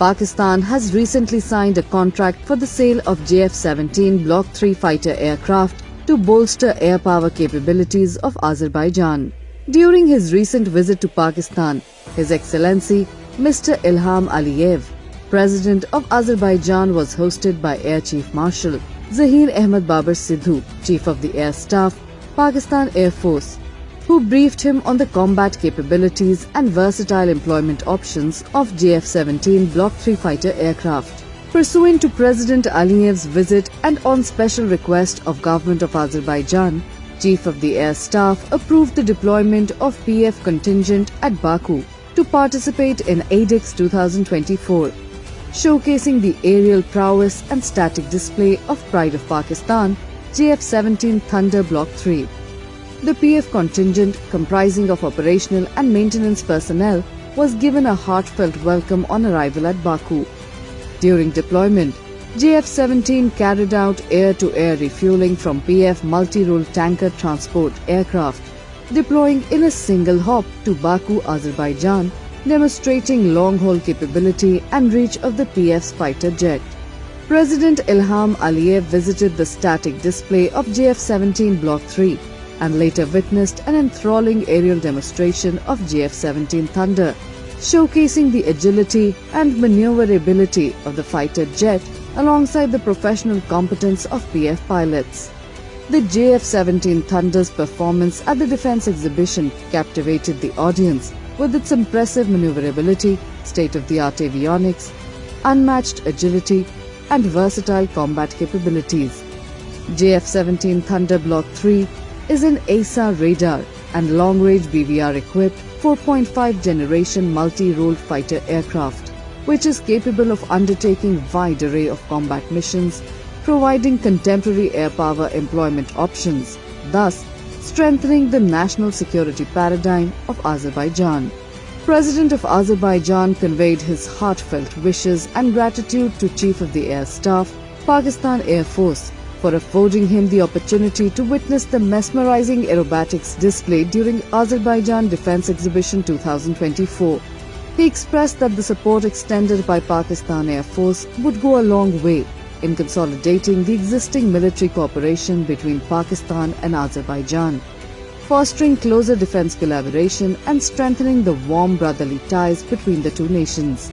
Pakistan has recently signed a contract for the sale of JF-17 Block 3 fighter aircraft to bolster air power capabilities of Azerbaijan. During his recent visit to Pakistan, His Excellency Mr. Ilham Aliyev, President of Azerbaijan, was hosted by Air Chief Marshal Zahir Ahmed Babar Sidhu, Chief of the Air Staff, Pakistan Air Force, who briefed him on the combat capabilities and versatile employment options of JF-17 Block 3 fighter aircraft. Pursuant to President Aliyev's visit and on special request of Government of Azerbaijan, Chief of the Air Staff approved the deployment of PF contingent at Baku to participate in ADEX 2024, showcasing the aerial prowess and static display of Pride of Pakistan, JF-17 Thunder Block 3. The PF contingent, comprising of operational and maintenance personnel, was given a heartfelt welcome on arrival at Baku. During deployment, JF-17 carried out air-to-air refueling from PF multi-role tanker transport aircraft, deploying in a single hop to Baku, Azerbaijan, demonstrating long-haul capability and reach of the PF's fighter jet. President Ilham Aliyev visited the static display of JF-17 Block 3 and later witnessed an enthralling aerial demonstration of JF-17 Thunder, showcasing the agility and maneuverability of the fighter jet alongside the professional competence of PF pilots. The JF-17 Thunder's performance at the Defence Exhibition captivated the audience with its impressive maneuverability, state-of-the-art avionics, unmatched agility, and versatile combat capabilities. JF-17 Thunder Block 3 is an AESA radar and long-range BVR-equipped 4.5 generation multi-role fighter aircraft, which is capable of undertaking a wide array of combat missions, providing contemporary air power employment options, thus strengthening the national security paradigm of Azerbaijan. President of Azerbaijan conveyed his heartfelt wishes and gratitude to Chief of the Air Staff, Pakistan Air Force, for affording him the opportunity to witness the mesmerizing aerobatics display during Azerbaijan Defence Exhibition 2024. He expressed that the support extended by Pakistan Air Force would go a long way in consolidating the existing military cooperation between Pakistan and Azerbaijan, fostering closer defence collaboration and strengthening the warm brotherly ties between the two nations.